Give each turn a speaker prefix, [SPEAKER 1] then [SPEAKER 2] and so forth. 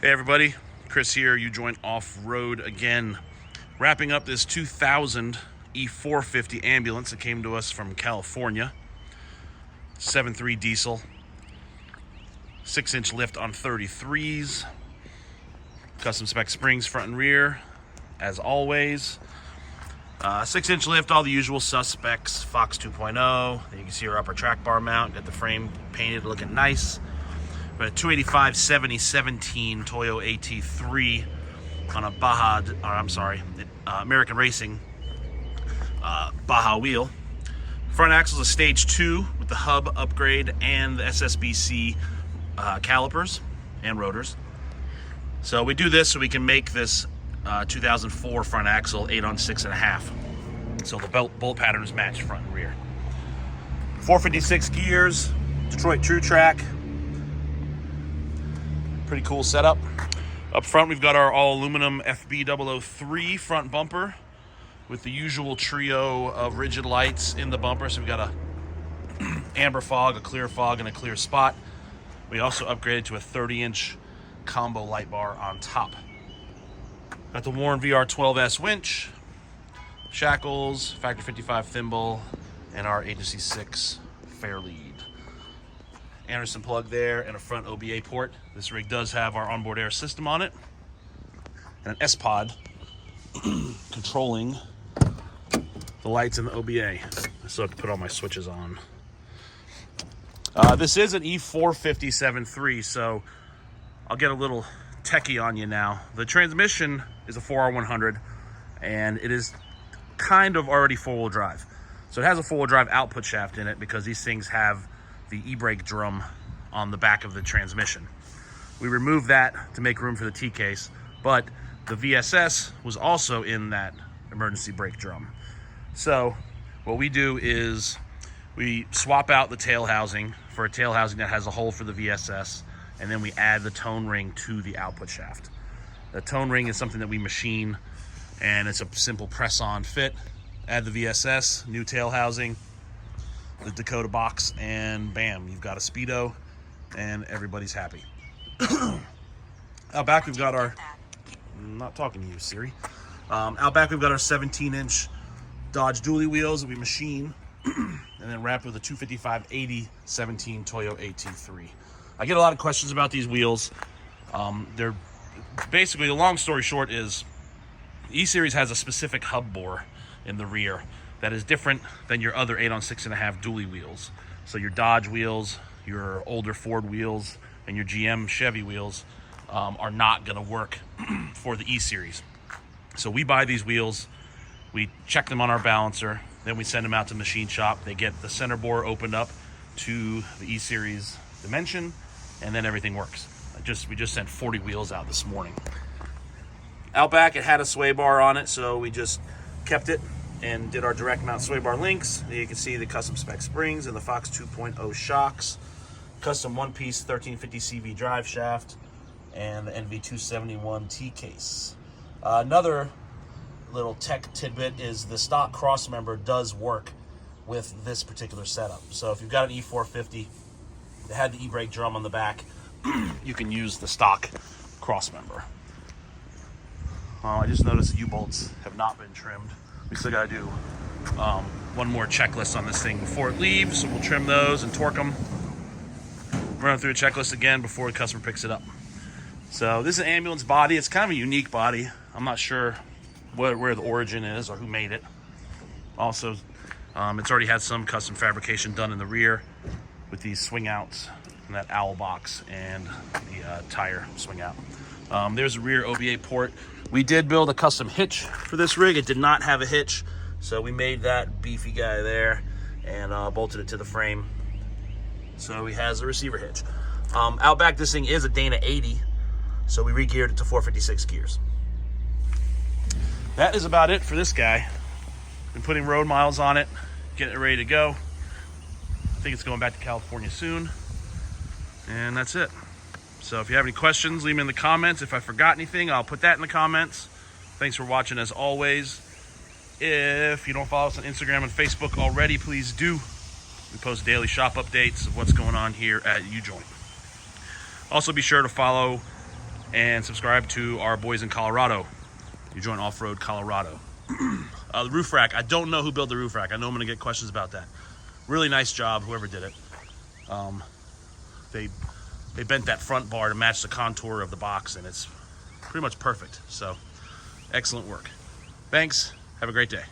[SPEAKER 1] Hey everybody, Chris here, U-Joint Off-Road again. Wrapping up this 2000 E450 ambulance that came to us from California. 7.3 diesel, 6-inch lift on 33s, custom spec springs front and rear, as always. 6-inch lift, all the usual suspects, Fox 2.0. You can see our upper track bar mount, got the frame painted, looking nice. But a 285 7017 Toyo AT3 on a American Racing Baja wheel. Front axle is a stage 2 with the hub upgrade and the SSBC calipers and rotors. So we do this so we can make this 2004 front axle 8 on 6.5. So the bolt patterns match front and rear. 456 gears, Detroit True Track. Pretty cool setup. Up front, we've got our all-aluminum FB003 front bumper with the usual trio of rigid lights in the bumper. So we've got a amber fog, a clear fog, and a clear spot. We also upgraded to a 30-inch combo light bar on top. Got the Warren VR12S winch, shackles, Factor 55 thimble, and our Agency 6 fair lead. Anderson plug there and a front OBA port. This rig does have our onboard air system on it and an S-Pod controlling the lights in the OBA. I still have to put all my switches on. This is an E450 7.3, so I'll get a little techie on you now. The transmission is a 4R100 and it is kind of already four-wheel drive. So it has a four-wheel drive output shaft in it because these things have the e-brake drum on the back of the transmission. We removed that to make room for the T-case, but the VSS was also in that emergency brake drum. So what we do is we swap out the tail housing for a tail housing that has a hole for the VSS, and then we add the tone ring to the output shaft. The tone ring is something that we machine, and it's a simple press-on fit. Add the VSS, new tail housing, the Dakota box, and bam, you've got a Speedo and everybody's happy. Out back we've got our, I'm not talking to you, Siri. Out back we've got our 17-inch Dodge dually wheels that we machine and then wrapped with a 255/80 17 Toyo AT3. I get a lot of questions about these wheels. They're basically, the long story short is E-Series has a specific hub bore in the rear that is different than your other 8 on 6.5 dually wheels. So your Dodge wheels, your older Ford wheels, and your GM Chevy wheels are not gonna work for the E-Series. So we buy these wheels, we check them on our balancer, then we send them out to the machine shop. They get the center bore opened up to the E-Series dimension, and then everything works. We just sent 40 wheels out this morning. Out back, it had a sway bar on it, so we just kept it and did our direct mount sway bar links. You can see the custom spec springs and the Fox 2.0 shocks, custom one-piece 1350 CV drive shaft, and the NV271 T-case. Another little tech tidbit is the stock cross member does work with this particular setup. So if you've got an E450 that had the e-brake drum on the back, you can use the stock cross member. I just noticed the U-bolts have not been trimmed. We still got to do one more checklist on this thing before it leaves, so we'll trim those and torque them. Run through a checklist again before the customer picks it up. So this is an ambulance body. It's kind of a unique body. I'm not sure where the origin is or who made it. Also, it's already had some custom fabrication done in the rear with these swing outs and that owl box and the tire swing out. There's a rear OBA port. We did build a custom hitch for this rig. It did not have a hitch, so we made that beefy guy there and bolted it to the frame. So he has a receiver hitch. Out back, this thing is a Dana 80, so we re-geared it to 456 gears. That is about it for this guy. Been putting road miles on it, getting it ready to go. I think it's going back to California soon, and that's it. So if you have any questions, leave them in the comments. If I forgot anything, I'll put that in the comments. Thanks for watching as always. If you don't follow us on Instagram and Facebook already, please do. We post daily shop updates of what's going on here at U-Joint. Also be sure to follow and subscribe to our boys in Colorado. You join Off-Road Colorado. The roof rack, I don't know who built the roof rack. I know I'm gonna get questions about that. Really nice job, whoever did it. They bent that front bar to match the contour of the box, and it's pretty much perfect. So, excellent work. Thanks, have a great day.